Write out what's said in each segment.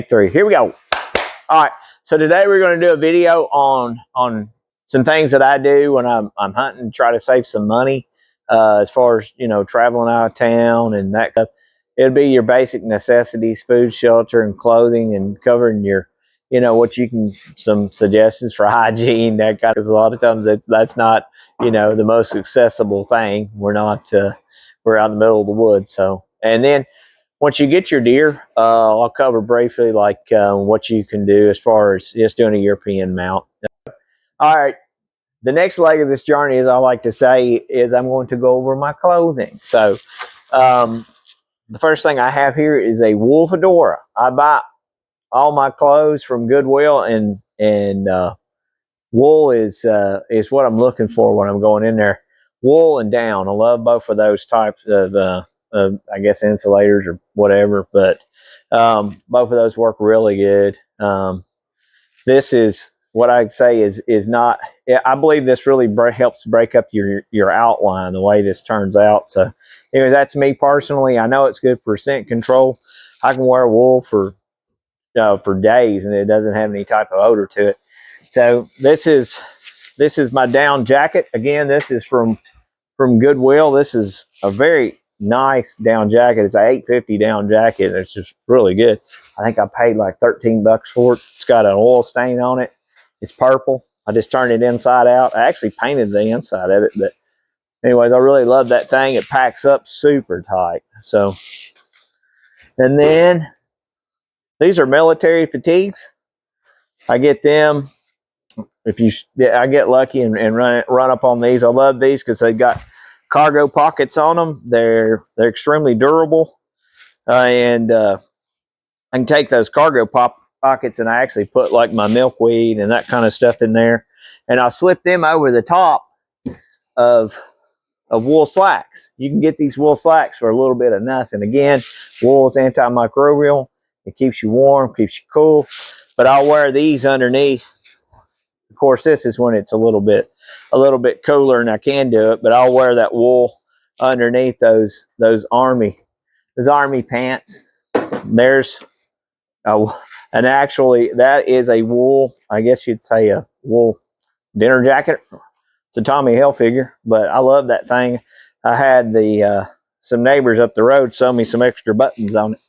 Three. Here we go. All right. So today we're going to do a video on some things that I do when I'm hunting, try to save some money as far as, you know, traveling out of town and that stuff. It'll be your basic necessities: food, shelter, and clothing, and covering your, you know, what you can, some suggestions for hygiene, that kind of, because a lot of times that's not, you know, the most accessible thing. We're not, we're out in the middle of the woods. So, and then once you get your deer, I'll cover briefly like what you can do as far as just doing a European mount. All right, the next leg of this journey, as I like to say, is I'm going to go over my clothing. So the first thing I have here is a wool fedora. I buy all my clothes from Goodwill, and wool is what I'm looking for when I'm going in there. Wool and down. I love both of those types of I guess insulators or whatever, but both of those work really good. This is what I'd say is not. I believe this really helps break up your outline, the way this turns out. So, anyways, that's me personally. I know it's good for scent control. I can wear wool for days, and it doesn't have any type of odor to it. So this is my down jacket. Again, this is from Goodwill. This is a very nice down jacket. It's a $8.50 down jacket. It's just really good. I think I paid like 13 bucks for it. It's got an oil stain on it. It's purple. I just turned it inside out. I actually painted the inside of it, but anyways, I really love that thing. It packs up super tight. So, and then these are military fatigues. I get them I get lucky and run up on these. I love these because they got cargo pockets on them. They're extremely durable, and I can take those cargo pockets and I actually put like my milkweed and that kind of stuff in there, and I'll slip them over the top of wool slacks. You can get these wool slacks for a little bit of nothing. Again, wool is antimicrobial. It keeps you warm, keeps you cool. But I'll wear these underneath. Of course, this is when it's a little bit cooler and I can do it, but I'll wear that wool underneath those army pants. There's and actually that is a wool, I guess you'd say a wool dinner jacket. It's a Tommy Hilfiger, but I love that thing. I had some neighbors up the road sew me some extra buttons on it,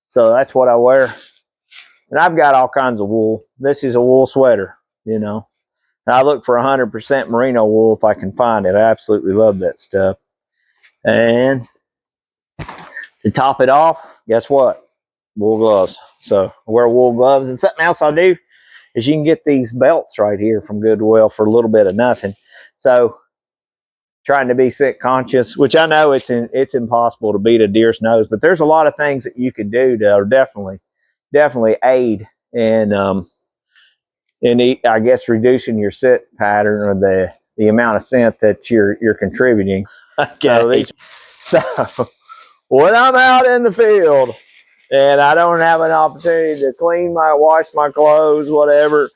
so that's what I wear. And I've got all kinds of wool. This is a wool sweater, you know. And I look for 100% merino wool if I can find it. I absolutely love that stuff. And to top it off, guess what? Wool gloves. So I wear wool gloves. And something else I do is you can get these belts right here from Goodwill for a little bit of nothing. So trying to be scent conscious, which I know it's impossible to beat a deer's nose, but there's a lot of things that you can do that are definitely aid in I guess reducing your scent pattern, or the amount of scent that you're contributing. Okay. So when I'm out in the field and I don't have an opportunity to wash my clothes, whatever,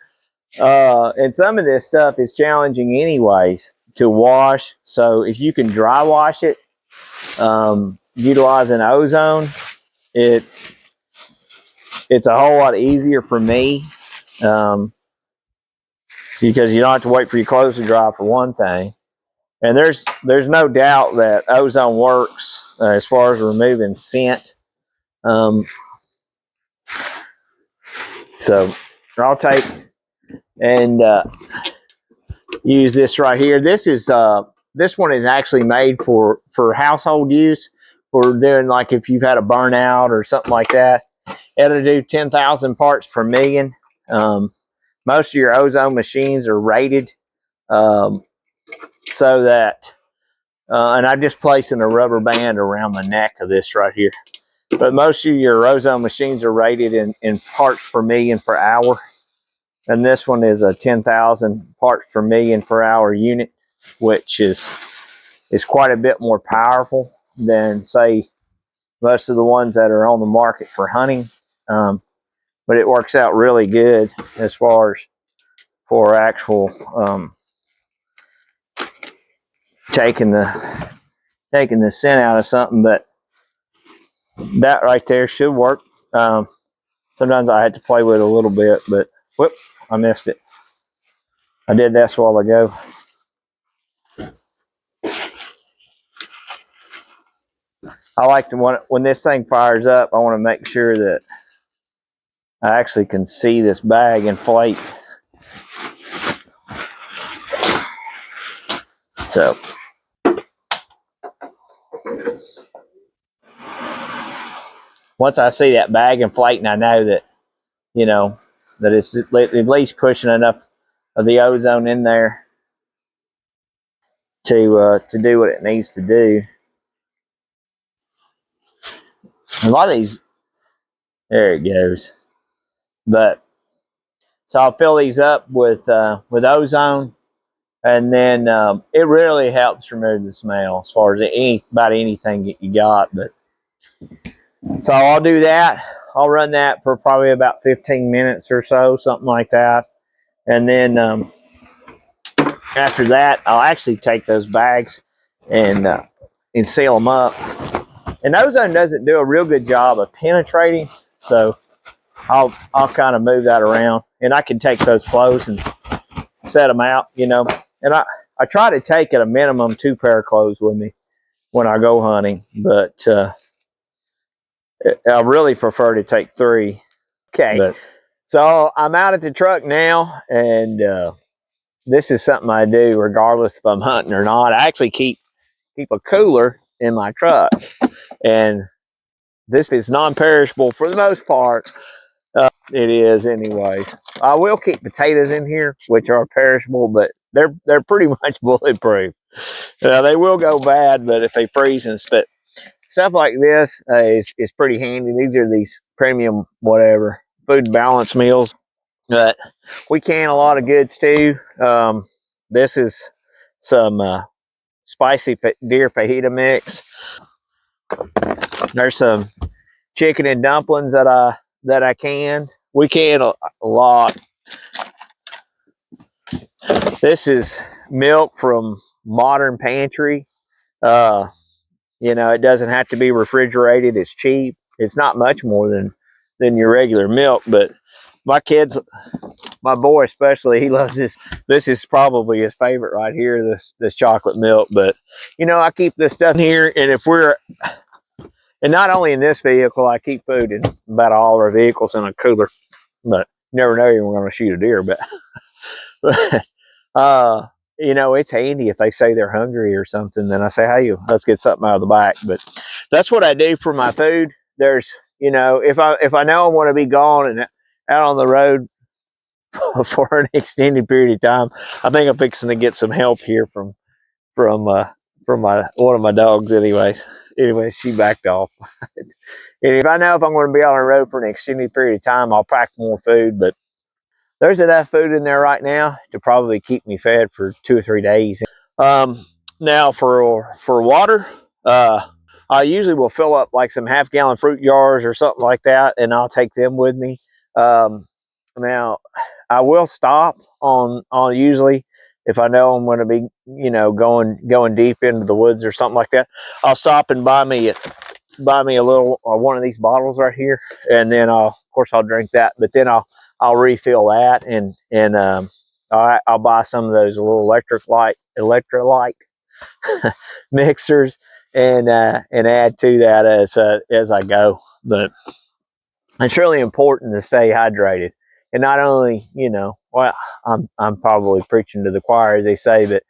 and some of this stuff is challenging anyways to wash. So if you can dry wash it, utilizing ozone, it's a whole lot easier for me. Because you don't have to wait for your clothes to dry, for one thing. And there's no doubt that ozone works as far as removing scent. So I'll take and use this right here. This one is actually made for household use, for doing, like, if you've had a burnout or something like that. It'll do 10,000 parts per million. Most of your ozone machines are rated so that, and I'm just placing a rubber band around the neck of this right here. But most of your ozone machines are rated in parts per million per hour. And this one is a 10,000 parts per million per hour unit, which is quite a bit more powerful than, say, most of the ones that are on the market for hunting. But it works out really good as far as for actual taking the scent out of something. But that right there should work. sometimes I had to play with it a little bit, but whoop, I missed it. I did this a while ago. I like to want, when this thing fires up, I want to make sure that I actually can see this bag inflate. So once I see that bag inflating, I know that, you know, that it's at least pushing enough of the ozone in there to do what it needs to do. A lot of these, there it goes. But so I'll fill these up with ozone, and then it really helps remove the smell as far as about anything that you got. But so I'll do that. I'll run that for probably about 15 minutes or so, something like that, and then after that, I'll actually take those bags and seal them up. And ozone doesn't do a real good job of penetrating, so I'll kind of move that around, and I can take those clothes and set them out, you know. And I try to take at a minimum 2 pair of clothes with me when I go hunting, but I really prefer to take 3. Okay, but, so I'm out at the truck now, and this is something I do regardless if I'm hunting or not. I actually keep a cooler in my truck, and this is non-perishable for the most part. It is anyways. I will keep potatoes in here, which are perishable, but they're pretty much bulletproof. They will go bad, but if they freeze and spit, stuff like this is pretty handy. These are these premium whatever food balance meals, but we can a lot of goods too. This is some spicy deer fajita mix. There's some chicken and dumplings that I can. We can a lot. This is milk from Modern Pantry. You know, it doesn't have to be refrigerated. It's cheap. It's not much more than your regular milk, but my kids, my boy especially, he loves this. This is probably his favorite right here, this chocolate milk. But you know, I keep this stuff here, and and not only in this vehicle, I keep food in about all our vehicles in a cooler. But you never know you're going to shoot a deer. But you know, it's handy if they say they're hungry or something. Then I say, hey, let's get something out of the back. But that's what I do for my food. There's, you know, if I know I'm going to be gone and out on the road for an extended period of time, I think I'm fixing to get some help here from my one of my dogs. Anyways, she backed off. And if I know if I'm going to be on the road for an extended period of time, I'll pack more food. But there's enough food in there right now to probably keep me fed for 2 or 3 days. Now for water, I usually will fill up like some half-gallon fruit jars or something like that, and I'll take them with me. Now I will stop on usually if I know I'm going to be, you know, going deep into the woods or something like that. I'll stop and buy me a little one of these bottles right here, and then of course I'll drink that. But then I'll refill that, and I'll buy some of those little electrolyte mixers and add to that as I go. But it's really important to stay hydrated, and not only, you know, well, I'm probably preaching to the choir as they say, but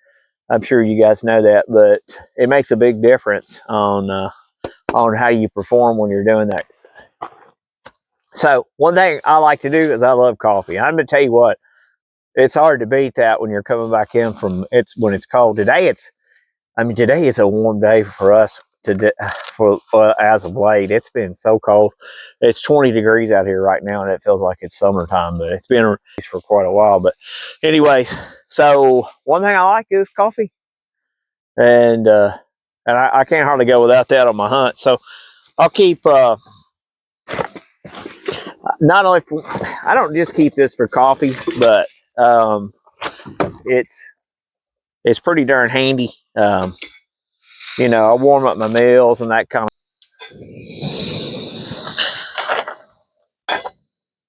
I'm sure you guys know that. But it makes a big difference on how you perform when you're doing that. So one thing I like to do is I love coffee. I'm gonna tell you what, it's hard to beat that when you're coming back in from when it's cold. Today is a warm day for us today, for as of late. It's been so cold. It's 20 degrees out here right now, and it feels like it's summertime, but it's been for quite a while. But anyways, so one thing I like is coffee, and I can't hardly go without that on my hunt. So I'll keep not only I don't just keep this for coffee, but it's pretty darn handy. You know, I warm up my meals and that kind of.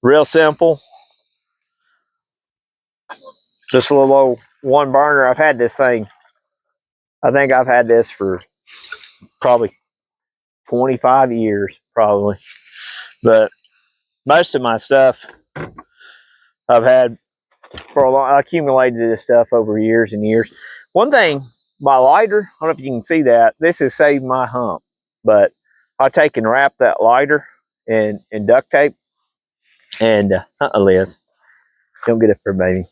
Real simple. Just a little old one burner. I've had this thing. I think I've had this for probably 25 years, probably. But most of my stuff I've had for a long. I accumulated this stuff over years and years. One thing, my lighter. I don't know if you can see that. This has saved my hump. But I take and wrap that lighter in duct tape. And Liz, don't get it for baby.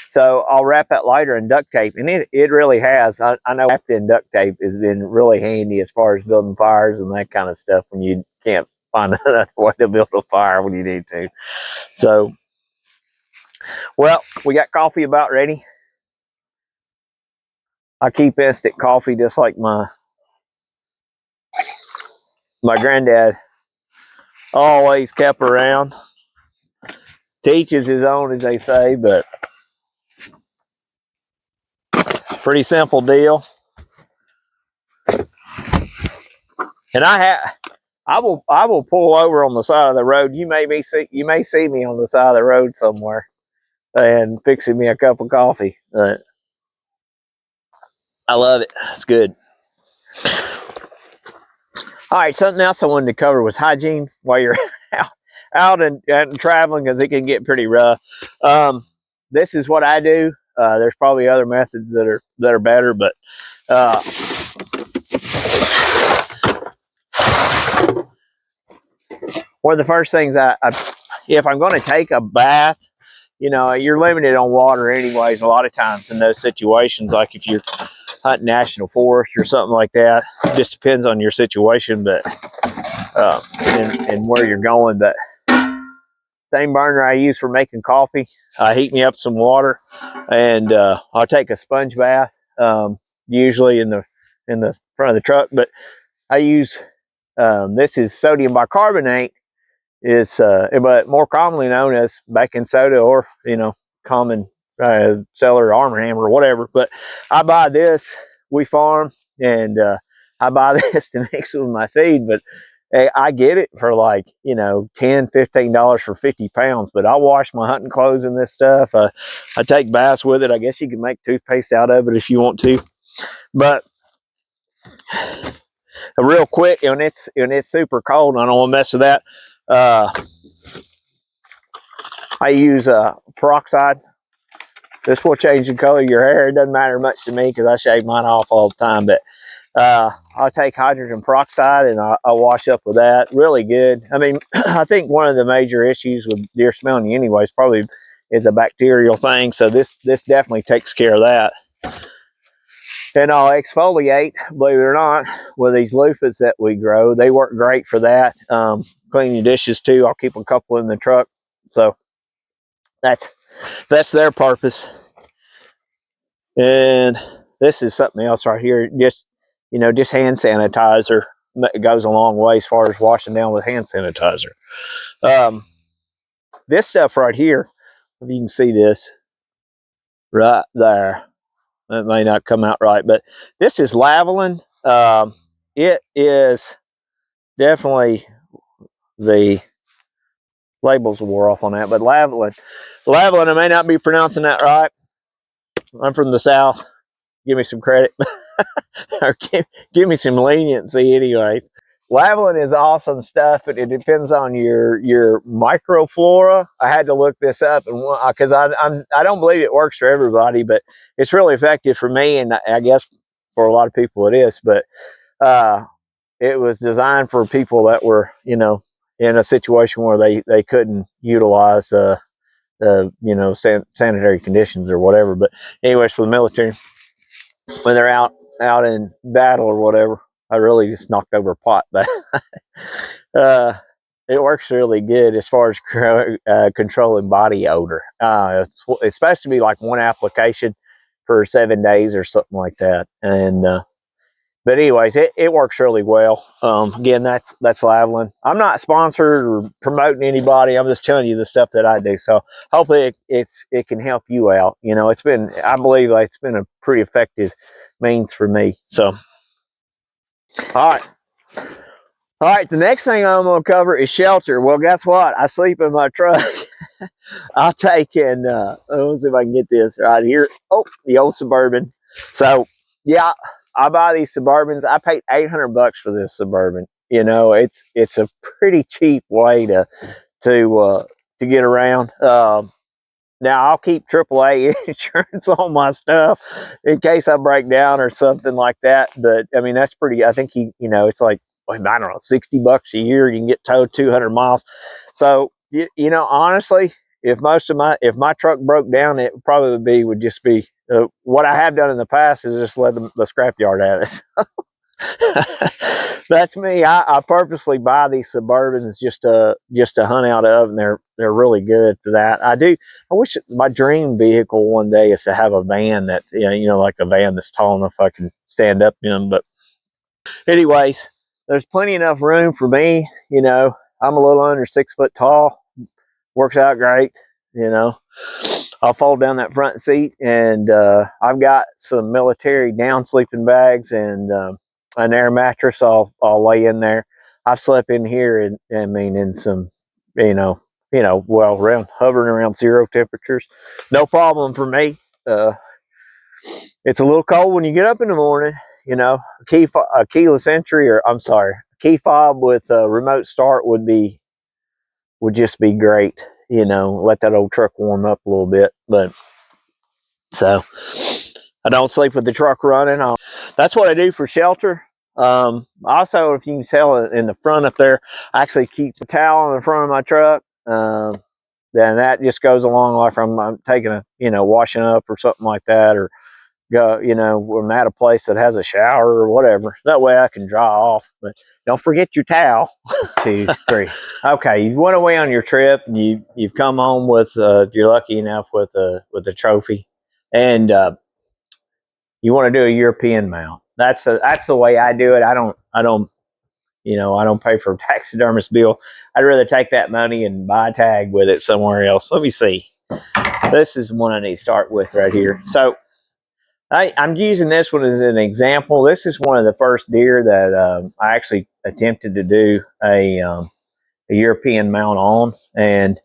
So I'll wrap that lighter in duct tape, and it really has. I know wrapped in duct tape has been really handy as far as building fires and that kind of stuff when you can't find another way to build a fire when you need to. So, well, we got coffee about ready. I keep instant coffee just like my granddad always kept around. Teaches his own, as they say, but pretty simple deal. And I will pull over on the side of the road. You may see me on the side of the road somewhere and fixing me a cup of coffee. I love it. It's good. All right, something else I wanted to cover was hygiene while you're out and traveling, because it can get pretty rough. This is what I do. There's probably other methods that are better, but one of the first things if I'm going to take a bath, you're limited on water anyways. A lot of times in those situations, like if you're hunting national forest or something like that, it just depends on your situation, but and where you're going. But same burner I use for making coffee. I heat me up some water, and I'll take a sponge bath, usually in the front of the truck. But I use this is sodium bicarbonate. Is but more commonly known as baking soda, or common cellar Arm & Hammer or whatever. But I buy this. We farm, and I buy this to mix with my feed. But I get it for like $10-15 for 50 pounds. But I wash my hunting clothes in this stuff. I take baths with it. I guess you can make toothpaste out of it if you want to. But real quick, when it's super cold, I don't want to mess with that. I use peroxide. This will change the color of your hair. It doesn't matter much to me because I shave mine off all the time. But I'll take hydrogen peroxide and I'll wash up with that. Really good. I mean, I think one of the major issues with deer smelling you anyways probably is a bacterial thing. So this definitely takes care of that. And I'll exfoliate, believe it or not, with these loofahs that we grow. They work great for that. Clean your dishes too. I'll keep a couple in the truck. So that's their purpose. And this is something else right here. Just hand sanitizer. It goes a long way as far as washing down with hand sanitizer. This stuff right here, if you can see this right there, it may not come out right, but this is Lavalin. It is definitely, the labels wore off on that, but Lavalin, I may not be pronouncing that right. I'm from the South. Give me some credit. Or give me some leniency anyways. Lavalin is awesome stuff, but it depends on your microflora. I had to look this up, and because I don't believe it works for everybody, but it's really effective for me, and I guess for a lot of people it is. But it was designed for people that were in a situation where they couldn't utilize sanitary conditions or whatever. But anyways, for the military, when they're out in battle or whatever, I really just knocked over a pot. But it works really good as far as controlling body odor. It's supposed to be like one application for 7 days or something like that. And but anyways, it works really well. Again, that's Lavalin. I'm not sponsored or promoting anybody. I'm just telling you the stuff that I do. So hopefully it can help you out. I believe it's been a pretty effective means for me. So, all right. All right, the next thing I'm going to cover is shelter. Well, guess what? I sleep in my truck. I'll take and let's see if I can get this right here. Oh, the old Suburban. So yeah, I buy these Suburbans. I paid $800 for this Suburban. You know, it's a pretty cheap way to get around. Now I'll keep AAA insurance on my stuff in case I break down or something like that. But I mean, that's pretty. I think it's like I don't know, $60 a year. You can get towed 200 miles. So honestly, if my truck broke down, it probably would just be what I have done in the past is just let the scrapyard at it. That's me. I purposely buy these Suburbans just to hunt out of, and they're really good for that. I wish my dream vehicle one day is to have a van that like a van that's tall enough I can stand up in. But anyways, there's plenty enough room for me. I'm a little under 6 foot tall. Works out great. You know, I'll fold down that front seat, and I've got some military down sleeping bags and an air mattress. I'll lay in there. I've slept in here, and I mean, in some, well, around hovering around zero temperatures, no problem for me. Uh, it's a little cold when you get up in the morning. A keyless entry, or I'm sorry, a key fob with a remote start would just be great. Let that old truck warm up a little bit. But so I don't sleep with the truck running. That's what I do for shelter. Also, if you can tell in the front up there, I actually keep the towel in the front of my truck. Then that just goes along like I'm taking washing up or something like that, or go, when I'm at a place that has a shower or whatever. That way I can dry off. But don't forget your towel. 2, 3. Okay, you went away on your trip. You've come home with if you're lucky enough with a trophy, and you want to do a European mount. That's the way I do it. I don't pay for a taxidermist bill. I'd rather take that money and buy a tag with it somewhere else. Let me see. This is one I need to start with right here. So I'm using this one as an example. This is one of the first deer that I actually attempted to do a European mount on, and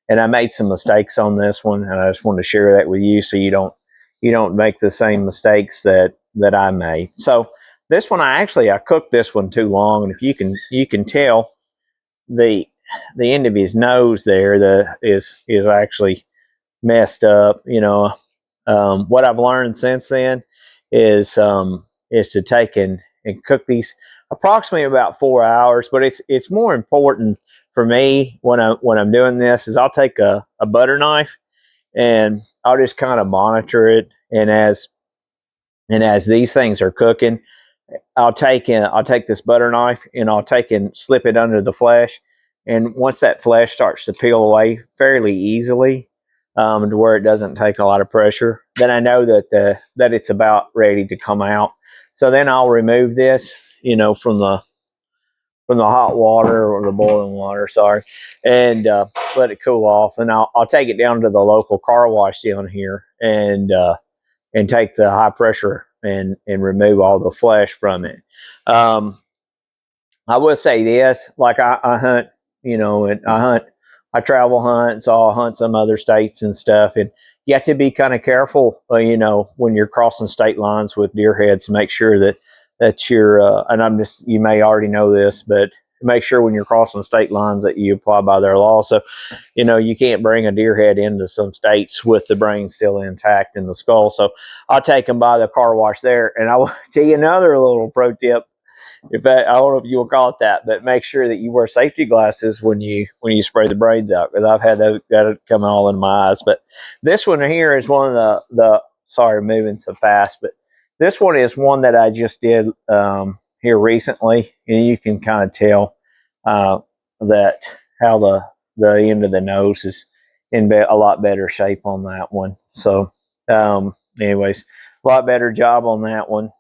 I made some mistakes on this one, and I just wanted to share that with you so you don't make the same mistakes that I made. So this one I cooked this one too long, and if you can tell the end of his nose there is actually messed up. What I've learned since then is to take and cook these approximately about 4 hours. But it's more important for me when I'm doing this is I'll take a butter knife and I'll just kind of monitor it, and as these things are cooking, I'll take this butter knife and I'll take and slip it under the flesh, and once that flesh starts to peel away fairly easily, to where it doesn't take a lot of pressure, then I know that it's about ready to come out. So then I'll remove this, from the hot water or the boiling water, sorry, and let it cool off, and I'll take it down to the local car wash down here, and take the high pressure and remove all the flesh from it. Um, I will say this, like I hunt, and I travel hunt, so I'll hunt some other states and stuff, and you have to be kind of careful, when you're crossing state lines with deer heads to make sure that you're, and you may already know this, but make sure when you're crossing state lines that you apply by their law. So, you can't bring a deer head into some states with the brain still intact in the skull. So I'll take them by the car wash there, and I will tell you another little pro tip. I don't know if you will call it that, but make sure that you wear safety glasses when you spray the braids out, because I've had that come all in my eyes. But this one here is one of the sorry, moving so fast, but this one is one that I just did here recently, and you can kind of tell that how the end of the nose is in a lot better shape on that one. So, anyways, a lot better job on that one,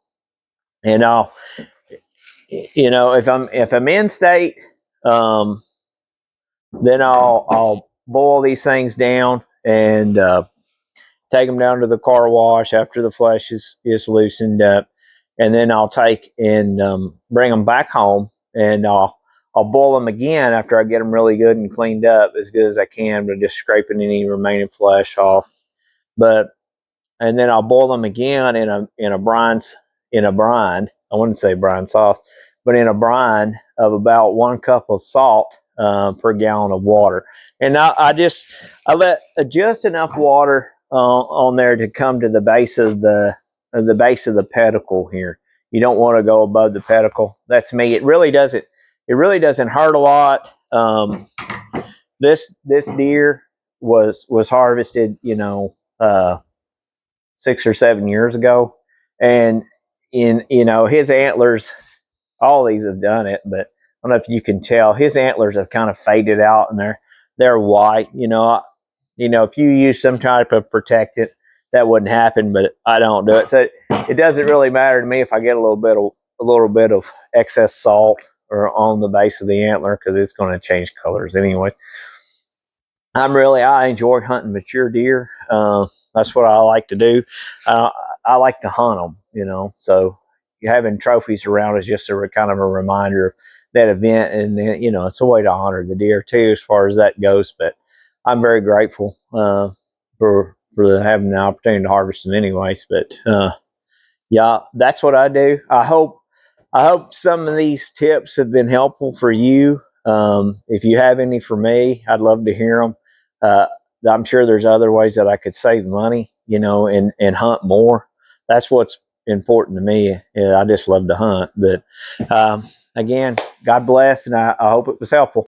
and if I'm in state, um, then I'll boil these things down and take them down to the car wash after the flesh is loosened up, and then I'll take and bring them back home, and I'll boil them again after I get them really good and cleaned up as good as I can, but just scraping any remaining flesh off. And then I'll boil them again in a brine. I wouldn't say brine sauce, but in a brine of about 1 cup of salt per gallon of water. And I let just enough water on there to come to the base of the pedicle here. You don't want to go above the pedicle. That's me. It really doesn't hurt a lot. This deer was harvested, 6 or 7 years ago, and his antlers, all these have done it, but I don't know if you can tell, his antlers have kind of faded out and they're white. If you use some type of protectant, that wouldn't happen, but I don't do it, so it doesn't really matter to me if I get a little bit of excess salt or on the base of the antler, because it's going to change colors anyway. I enjoy hunting mature deer. That's what I like to do. I like to hunt them, so having trophies around is just a kind of a reminder of that event. And then, it's a way to honor the deer too, as far as that goes. But I'm very grateful for having the opportunity to harvest them anyways. But yeah, that's what I do. I hope some of these tips have been helpful for you. If you have any for me, I'd love to hear them. I'm sure there's other ways that I could save money, and hunt more. That's what's important to me. I just love to hunt. But again, God bless, and I hope it was helpful.